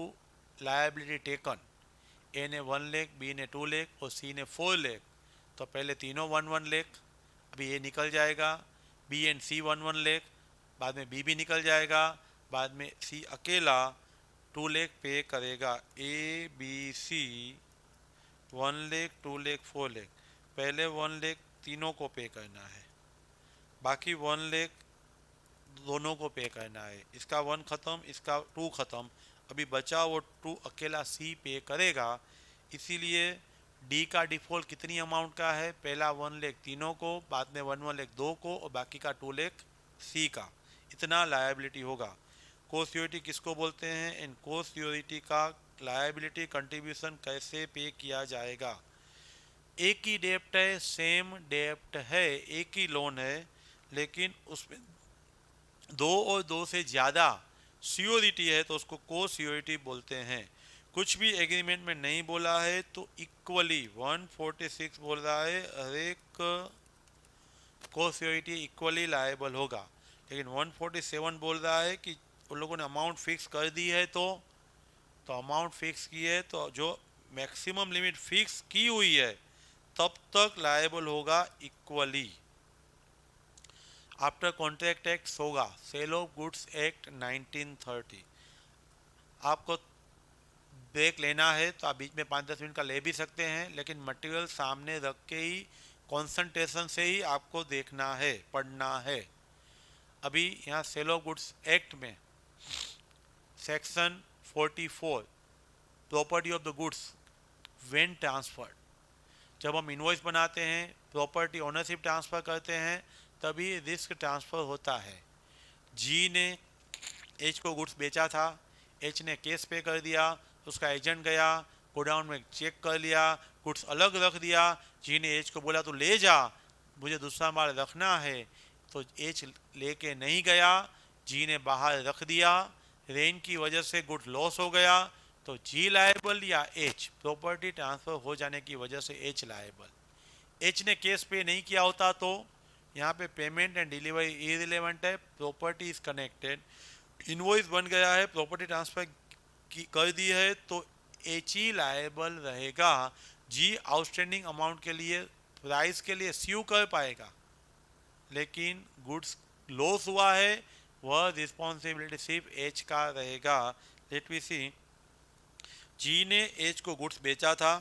लायबिलिटी टेकन, ए ने 1 लाख, बी ने 2 लाख और सी ने 4 लाख, तो पहले तीनों 1-1 लाख, अभी ये निकल जाएगा, बी एंड सी 1-1 लाख, बाद में बी भी निकल जाएगा, बाद में सी अकेला 2 लाख पे करेगा। A B C 1 lakh, 2 lakh, 4 lakh, पहले 1 लाख तीनों को पे करना है, बाकी 1 लाख दोनों को पे करना है। इसका 1 ख़त्म, इसका 2 ख़त्म, अभी बचा वो 2 अकेला सी पे करेगा। इसीलिए डी का डिफ़ॉल्ट कितनी अमाउंट का है, पहला 1 लाख तीनों को, बाद में 1-1 लाख 2 को और बाकी का 2 लाख सी का, इतना लायबिलिटी होगा। को सिक्योरिटी किसको बोलते हैं एंड को सिक्योरिटी का लायबिलिटी कंट्रीब्यूशन कैसे पे किया जाएगा। एक ही डेप्ट है, सेम डेप्ट है, एक ही लोन है, लेकिन उसमें 2 और 2 से ज़्यादा सिक्योरिटी है तो उसको को सिक्योरिटी बोलते हैं। कुछ भी एग्रीमेंट में नहीं बोला है तो इक्वली 146 बोल रहा है हर एक को सिक्योरिटी इक्वली लायबल होगा, लेकिन 147 बोल रहा है कि उन लोगों ने अमाउंट फिक्स कर दी है तो अमाउंट फिक्स की है तो जो मैक्सिमम लिमिट फिक्स की हुई है तब तक लायबल होगा इक्वली। आफ्टर कॉन्ट्रैक्ट एक्ट होगा सेल ऑफ गुड्स एक्ट 1930। आपको ब्रेक लेना है तो आप बीच में 5-10 मिनट का ले भी सकते हैं, लेकिन मटेरियल सामने रख के ही कंसंट्रेशन से ही आपको देखना है, पढ़ना है। अभी यहाँ सेल ऑफ गुड्स एक्ट में section 44 property of the goods when transferred, जब हम इनवॉइस बनाते हैं, प्रॉपर्टी ओनरशिप ट्रांसफ़र करते हैं, तभी रिस्क ट्रांसफ़र होता है। जी ने एच को गुड्स बेचा था, एच ने केस पे कर दिया, उसका एजेंट गया गोडाउन में चेक कर लिया, गुड्स अलग रख दिया, जी ने एच को बोला तो ले जा, मुझे दूसरा माल रखना है, तो एच लेके नहीं गया, जी ने बाहर रख दिया, रेन की वजह से गुड्स लॉस हो गया, तो जी लायबल या एच, प्रॉपर्टी ट्रांसफ़र हो जाने की वजह से एच लायबल। एच ने केस पे नहीं किया होता तो यहाँ पे पेमेंट एंड डिलीवरी इररिलेवेंट है, प्रॉपर्टी इज कनेक्टेड, इनवॉइस बन गया है, प्रॉपर्टी ट्रांसफ़र कर दी है तो एच ही लायबल रहेगा। जी आउटस्टैंडिंग अमाउंट के लिए, प्राइस के लिए स्यू कर पाएगा, लेकिन गुड्स लॉस हुआ है वह रिस्पॉन्सिबिलिटी सिर्फ एच का रहेगा। लेट वी सी, जी ने एच को गुड्स बेचा था,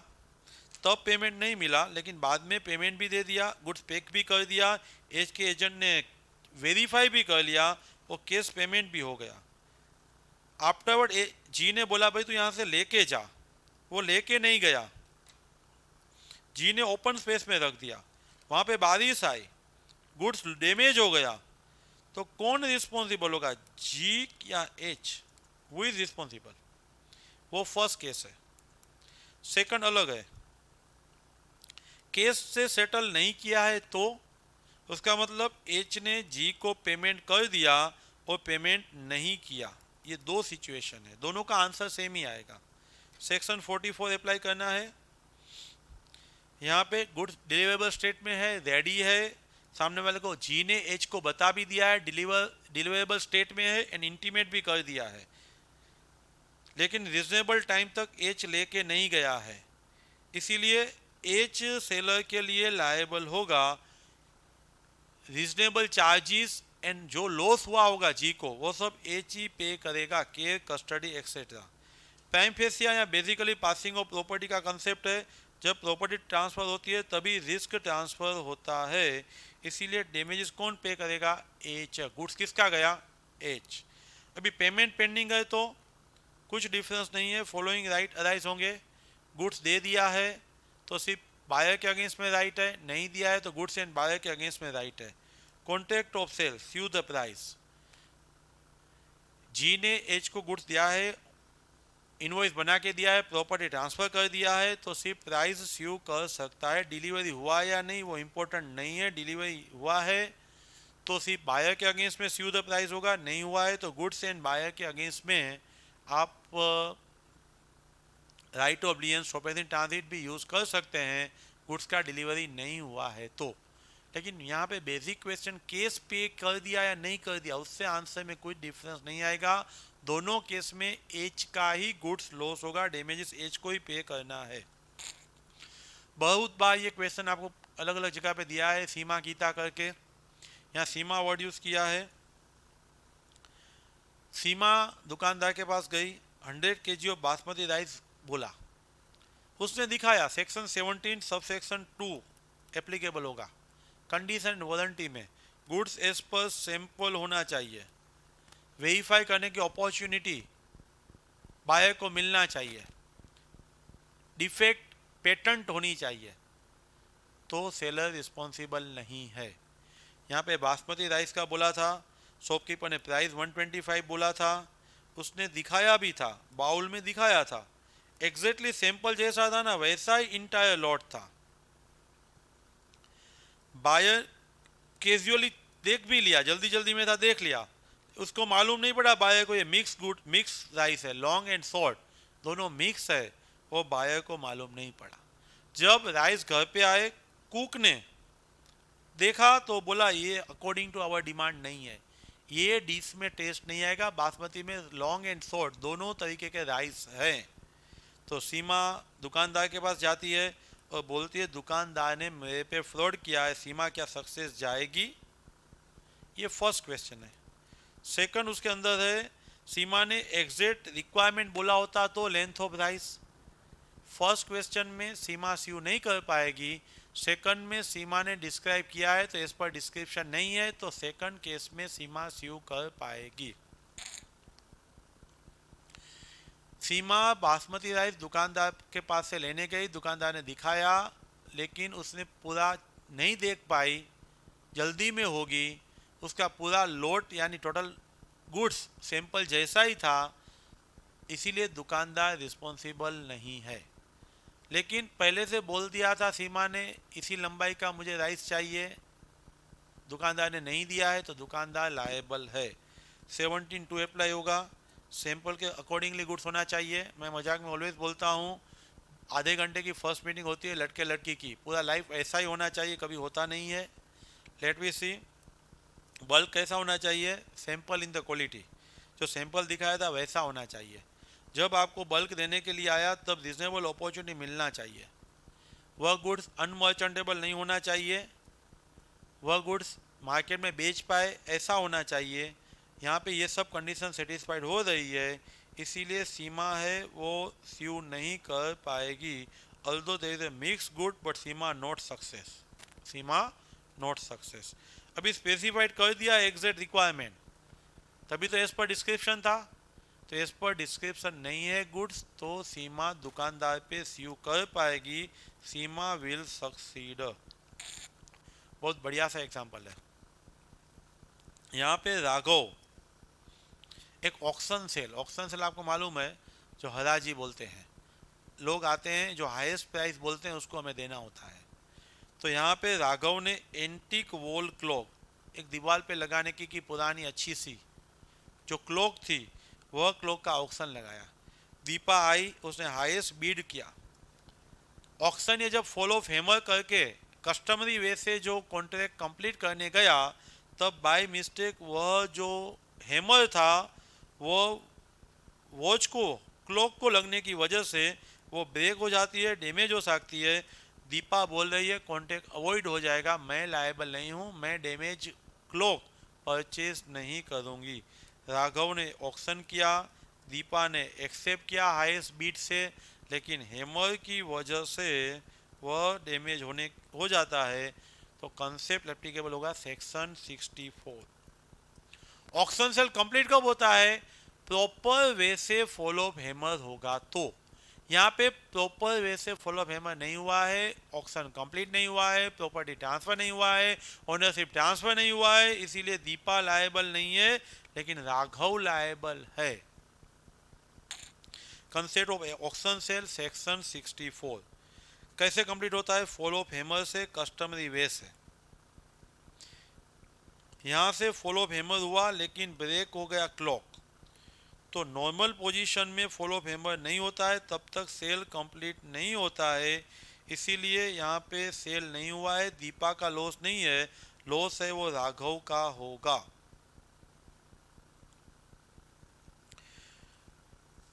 तब पेमेंट नहीं मिला, लेकिन बाद में पेमेंट भी दे दिया, गुड्स पैक भी कर दिया, एच के एजेंट ने वेरीफाई भी कर लिया और केस पेमेंट भी हो गया। आफ्टरवर्ड जी ने बोला भाई तू यहाँ से लेके जा, वो लेके नहीं गया, जी ने ओपन स्पेस में रख दिया, वहाँ पे बारिश आई, गुड्स डैमेज हो गया, तो कौन रिस्पॉन्सिबल होगा, जी या एच, हु इज रिस्पॉन्सिबल, वो फर्स्ट केस है। सेकंड अलग है, केस से सेटल नहीं किया है तो उसका मतलब एच ने जी को पेमेंट कर दिया और पेमेंट नहीं किया, ये दो सिचुएशन है, दोनों का आंसर सेम ही आएगा। सेक्शन 44 अप्लाई करना है। यहाँ पे गुड्स डिलीवरेबल स्टेट में है, रेडी है, सामने वाले को जी ने एच को बता भी दिया है डिलीवरेबल स्टेट में है एंड इंटीमेट भी कर दिया है, लेकिन रिजनेबल टाइम तक एच लेके नहीं गया है, इसीलिए एच सेलर के लिए लायबल होगा रीजनेबल चार्जेस एंड जो लॉस हुआ होगा जी को वो सब एच ही पे करेगा, care custody etcetera. Prime fascia या बेसिकली पासिंग ऑफ प्रॉपर्टी का कंसेप्ट है, जब प्रॉपर्टी ट्रांसफ़र होती है तभी रिस्क ट्रांसफ़र होता है, इसीलिए डैमेजेस कौन पे करेगा, एच। गुड्स किसका गया, एच। अभी पेमेंट पेंडिंग है तो कुछ डिफरेंस नहीं है, फॉलोइंग राइट अराइज होंगे, गुड्स दे दिया है तो सिर्फ बायर के अगेंस्ट में राइट है, नहीं दिया है तो गुड्स एंड बायर के अगेंस्ट में राइट है। Contract of sale, sue the price, G ने एच को गुड्स दिया है, इनवॉइस बना के दिया है, प्रॉपर्टी ट्रांसफ़र कर दिया है तो सिर्फ प्राइस स्यू कर सकता है, डिलीवरी हुआ या नहीं वो इम्पोर्टेंट नहीं है, डिलीवरी हुआ है तो सिर्फ बायर के अगेंस्ट में स्यू द प्राइस होगा, नहीं हुआ है तो गुड्स एंड बायर के अगेंस्ट में आप right of liens stop in transit भी यूज़ कर सकते हैं, गुड्स का डिलीवरी नहीं हुआ है तो। लेकिन यहाँ पे बेसिक क्वेश्चन केस पे कर दिया या नहीं कर दिया, उससे आंसर में कोई डिफरेंस नहीं आएगा। दोनों केस में एच का ही गुड्स लॉस होगा, डैमेजेस एच को ही पे करना है। बहुत बार ये क्वेश्चन आपको अलग अलग जगह पे दिया है, सीमा गीता करके, यहाँ सीमा वर्ड यूज किया है। सीमा दुकानदार के पास गई, 100 kg ऑफ बासमती राइस बोला, उसने दिखाया सेक्शन 17 सब सेक्शन 2 एप्लीकेबल होगा। कंडीशन एंड वारंटी में गुड्स एज पर सैंपल होना चाहिए, वेरीफाई करने की अपॉर्चुनिटी बायर को मिलना चाहिए, डिफेक्ट पेटेंट होनी चाहिए, तो सेलर रिस्पॉन्सिबल नहीं है। यहाँ पे बासमती राइस का बोला था, शॉपकीपर ने प्राइस 125 बोला था, उसने दिखाया भी था, बाउल में दिखाया था, एग्जैक्टली सैंपल जैसा था ना वैसा ही इंटायर लॉट था। बायर कैजुअली देख भी लिया, जल्दी जल्दी में था, देख लिया, उसको मालूम नहीं पड़ा बायर को ये मिक्स राइस है, लॉन्ग एंड शॉर्ट दोनों मिक्स है, वो बायर को मालूम नहीं पड़ा। जब राइस घर पे आए, कुक ने देखा तो बोला ये अकॉर्डिंग टू आवर डिमांड नहीं है, ये डिश में टेस्ट नहीं आएगा, बासमती में लॉन्ग एंड शॉर्ट दोनों तरीके के राइस हैं। तो सीमा दुकानदार के पास जाती है और बोलती है दुकानदार ने मेरे पे फ्रॉड किया है, सीमा क्या सक्सेस जाएगी? ये फर्स्ट क्वेश्चन है। सेकंड उसके अंदर है, सीमा ने एग्जैक्ट रिक्वायरमेंट बोला होता तो length of rice. First question में सीमा स्यू नहीं कर पाएगी, सेकंड में सीमा ने डिस्क्राइब किया है तो इस पर डिस्क्रिप्शन नहीं है, तो सेकंड केस में सीमा स्यू कर पाएगी। सीमा बासमती राइस दुकानदार के पास से लेने गई, दुकानदार ने दिखाया लेकिन उसने पूरा नहीं देख पाई, जल्दी में होगी, उसका पूरा लोट यानी टोटल गुड्स सैंपल जैसा ही था, इसीलिए दुकानदार रिस्पॉन्सिबल नहीं है। लेकिन पहले से बोल दिया था सीमा ने इसी लंबाई का मुझे राइस चाहिए, दुकानदार ने नहीं दिया है तो दुकानदार लायबल है। 17(2) अप्लाई होगा, सैंपल के अकॉर्डिंगली गुड्स होना चाहिए। मैं मजाक में ऑलवेज बोलता हूँ, आधे घंटे की फर्स्ट मीटिंग होती है लड़के लड़की की, पूरा लाइफ ऐसा ही होना चाहिए, कभी होता नहीं है। लेट वी सी, बल्क कैसा होना चाहिए, सैंपल इन द क्वालिटी, जो सैंपल दिखाया था वैसा होना चाहिए। जब आपको बल्क देने के लिए आया तब रिजनेबल अपॉर्चुनिटी मिलना चाहिए, वह गुड्स अनमर्चेंटेबल नहीं होना चाहिए, वह गुड्स मार्केट में बेच पाए ऐसा होना चाहिए। यहाँ पे ये सब कंडीशन सेटिस्फाइड हो रही है, इसीलिए सीमा है वो स्यू नहीं कर पाएगी। Although there is a mix good but Seema not success, Seema not success. अभी स्पेसिफाइड कर दिया एग्जैक्ट रिक्वायरमेंट, तभी तो एज पर डिस्क्रिप्शन था, तो एज पर डिस्क्रिप्शन नहीं है गुड्स, तो सीमा दुकानदार पे स्यू कर पाएगी, सीमा विल सक्सीड। बहुत बढ़िया सा एग्जांपल है। यहाँ पे राघव एक ऑक्शन सेल आपको मालूम है, जो हराजी बोलते हैं, लोग आते हैं जो हाईएस्ट प्राइस बोलते हैं उसको हमें देना होता है। तो यहाँ पे राघव ने एंटीक वॉल क्लॉक, एक दीवार पे लगाने की पुरानी अच्छी सी जो क्लॉक थी, वह क्लॉक का ऑक्शन लगाया। दीपा आई, उसने हाईएस्ट बीड किया। ऑक्शन ये जब फॉलो ऑफ हैमर करके कस्टमरी वे से जो कॉन्ट्रैक्ट कंप्लीट करने गया, तब बाय मिस्टेक वह जो हैमर था वो वॉच को, क्लॉक को लगने की वजह से वो ब्रेक हो जाती है, डैमेज हो सकती है। दीपा बोल रही है कॉन्ट्रैक्ट अवॉइड हो जाएगा, मैं लायबल नहीं हूँ, मैं डैमेज क्लॉक परचेज नहीं करूँगी। राघव ने ऑक्शन किया, दीपा ने एक्सेप्ट किया हाईएस्ट बीट से, लेकिन हैमर की वजह से वह डैमेज हो जाता है, तो कंसेप्ट एप्लीकेबल होगा सेक्शन 64। ऑक्शन सेल कंप्लीट कब होता है, प्रॉपर वे से फॉलो अप हैमर होगा। तो यहाँ पे प्रॉपर वे से फॉलो अप हैमर नहीं हुआ है, ऑक्शन कंप्लीट नहीं हुआ है, प्रॉपर्टी ट्रांसफर नहीं हुआ है, ओनरशिप ट्रांसफर नहीं हुआ है, इसीलिए दीपा लायबल नहीं है, लेकिन राघव लायबल है। Concept of auction sale section 64 कैसे कंप्लीट होता है, फॉलो अप हैमर से, कस्टमरी वे से। यहाँ से फॉलो अप हैमर हुआ लेकिन ब्रेक हो गया क्लॉक, तो नॉर्मल पोजीशन में फॉलो अप हैमर नहीं होता है, तब तक सेल कंप्लीट नहीं होता है, इसीलिए यहाँ पे सेल नहीं हुआ है, दीपा का लॉस नहीं है, लॉस है वो राघव का होगा।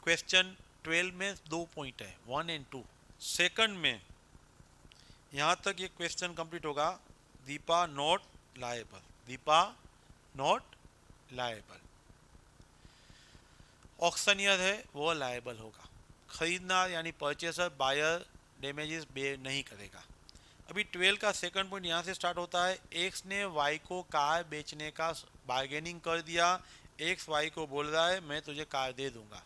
क्वेश्चन 12 में 2 पॉइंट है, 1 और 2। सेकंड में यहाँ तक ये क्वेश्चन कंप्लीट होगा, Deepa not liable, Deepa not liable. Auctioneer है वो लायबल होगा, खरीदना यानी परचेसर बायर डैमेजेस बे नहीं करेगा। अभी 12 का सेकंड पॉइंट यहाँ से स्टार्ट होता है, एक्स ने वाई को कार बेचने का बार्गेनिंग कर दिया, एक्स वाई को बोल रहा है मैं तुझे कार दे दूंगा,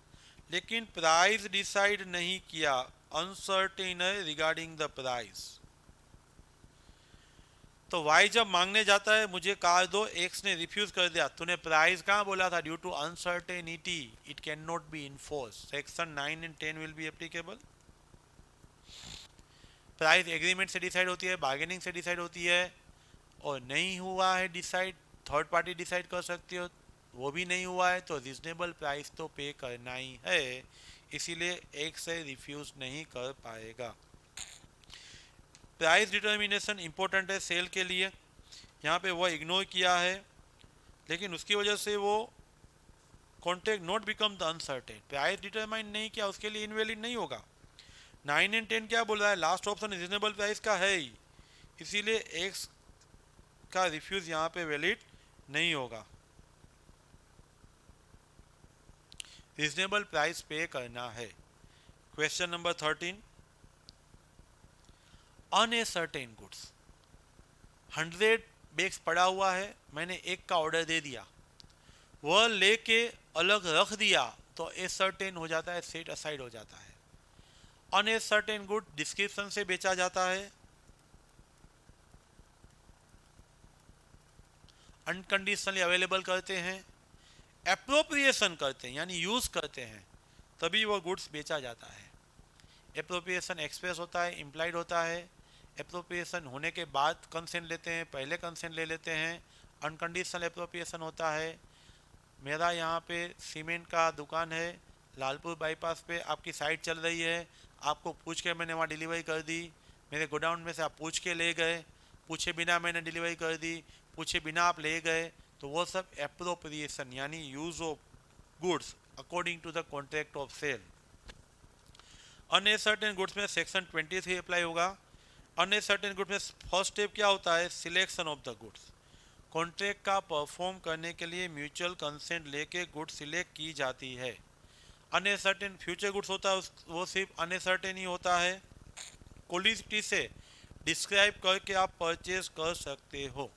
लेकिन प्राइस डिसाइड नहीं किया, अनसर्टेन है रिगार्डिंग द प्राइस। तो वाई जब मांगने जाता है मुझे कार दो, एक्स ने रिफ्यूज कर दिया, तूने प्राइस कहाँ बोला था, due to uncertainty it can not be enforce. Section 9 and 10 will be applicable. Price agreement से डिसाइड होती है, बार्गेनिंग से डिसाइड होती है, और नहीं हुआ है डिसाइड, थर्ड पार्टी डिसाइड कर सकती हो, वो भी नहीं हुआ है तो रीजनेबल प्राइस तो पे करना ही है, इसीलिए एक से रिफ्यूज नहीं कर पाएगा। प्राइस डिटर्मिनेशन इंपॉर्टेंट है सेल के लिए, यहाँ पे वो इग्नोर किया है, लेकिन उसकी वजह से वो contract not become the uncertain, price determine नहीं किया उसके लिए इनवैलिड नहीं होगा। 9 एंड 10 क्या बोल रहा है, लास्ट ऑप्शन रीजनेबल प्राइस का है ही, इसीलिए एक्स का रिफ्यूज यहाँ पे वैलिड नहीं होगा, रीजनेबल प्राइस पे करना है। Question number 13, uncertain goods, 100 bags पड़ा हुआ है, मैंने एक का ऑर्डर दे दिया, वह लेके अलग रख दिया तो एसर्टेन हो जाता है, सेट असाइड हो जाता है। अनसर्टेन गुड डिस्क्रिप्शन से बेचा जाता है, अनकंडीशनली अवेलेबल करते हैं, एप्रोप्रिएशन करते हैं यानी यूज करते हैं, तभी वो गुड्स बेचा जाता है। एप्रोप्रिएशन एक्सप्रेस होता है, इम्प्लाइड होता है, एप्रोप्रिएशन होने के बाद कंसेंट लेते हैं, पहले कंसेंट ले लेते हैं, अनकंडीशनल एप्रोप्रिएशन होता है। मेरा यहाँ पे सीमेंट का दुकान है, लालपुर बाईपास पे आपकी साइट चल रही है, आपको पूछ के मैंने वहाँ डिलीवरी कर दी, मेरे गोडाउन में से आप पूछ के ले गए, पूछे बिना मैंने डिलीवरी कर दी, पूछे बिना आप ले गए, तो वो सब एप्रोप्रिएशन यानी use of goods according to the contract of sale. Uncertain goods में सेक्शन 23 अप्लाई होगा। अनसर्टेन गुड्स में फर्स्ट स्टेप क्या होता है, selection of the goods, contract का परफॉर्म करने के लिए म्यूचुअल कंसेंट लेके गुड्स सिलेक्ट की जाती है। अनसर्टेन फ्यूचर गुड्स होता है, वो सिर्फ अनसर्टेन ही होता है, क्वालिटी से डिस्क्राइब करके आप परचेज कर सकते हो।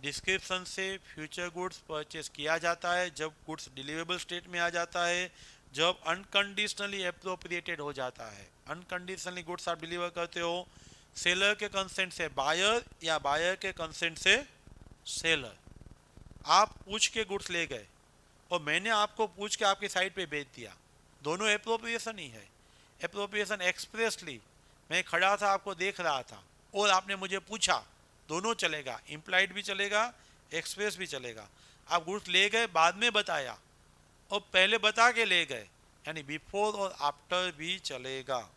डिस्क्रिप्शन से फ्यूचर गुड्स परचेज किया जाता है जब गुड्स डिलीवरेबल स्टेट में आ जाता है, जब अनकंडीशनली एप्रोप्रिएटेड हो जाता है। अनकंडीशनली गुड्स आप डिलीवर करते हो सेलर के कंसेंट से बायर या बायर के कंसेंट से सेलर, आप पूछ के गुड्स ले गए और मैंने आपको पूछ के आपकी साइट पे बेच दिया, दोनों एप्रोप्रिएशन ही है। एप्रोप्रिएशन एक्सप्रेसली मैं खड़ा था आपको देख रहा था और आपने मुझे पूछा, दोनों चलेगा, इम्प्लाइड भी चलेगा, एक्सप्रेस भी चलेगा। आप गुड्स ले गए बाद में बताया और पहले बता के ले गए, यानी बिफोर और आफ्टर भी चलेगा।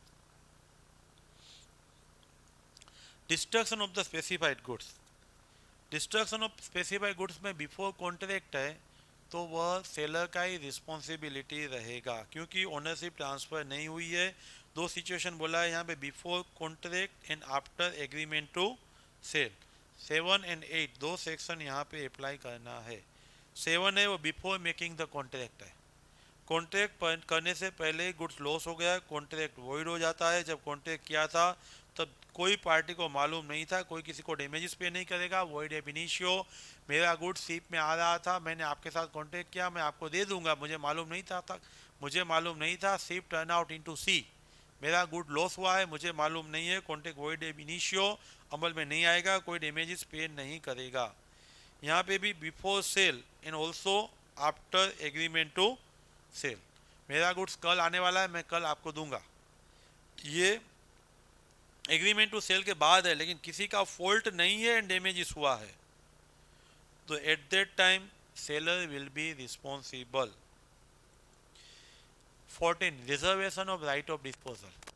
Destruction of the specified goods, destruction of specified goods में बिफोर कॉन्ट्रैक्ट है तो वह सेलर का ही रिस्पॉन्सिबिलिटी रहेगा, क्योंकि ओनरशिप ट्रांसफर नहीं हुई है। दो सिचुएशन बोला है यहाँ पे, before contract and after agreement to sale. 7 और 8 दो सेक्शन यहाँ पे अप्लाई करना है। 7 है वो बिफोर मेकिंग द कॉन्ट्रैक्ट है, कॉन्ट्रैक्ट करने से पहले गुड्स लॉस हो गया, कॉन्ट्रैक्ट वॉइड हो जाता है। जब कॉन्ट्रैक्ट किया था तब कोई पार्टी को मालूम नहीं था, कोई किसी को डैमेजेस पे नहीं करेगा, वॉइड एब इनिशियो, मेरा गुड्स शिप में आ रहा था, मैंने आपके साथ कॉन्ट्रैक्ट किया, मैं आपको दे दूंगा, मुझे मालूम नहीं था तक, मुझे मालूम नहीं था, शिप टर्न आउट इनटू सी, मेरा गुड लॉस हुआ है, मुझे मालूम नहीं है, कॉन्ट्रैक्ट वॉइड एब इनिशियो अमल में नहीं आएगा, कोई डैमेजेस पे नहीं करेगा। यहाँ पे भी before sale and also after agreement to sale, मेरा गुड्स कल आने वाला है, मैं कल आपको दूंगा, ये एग्रीमेंट टू सेल के बाद है, लेकिन किसी का फॉल्ट नहीं है एंड डैमेजेस हुआ है, तो at that time seller will be responsible. 14 reservation of right of disposal,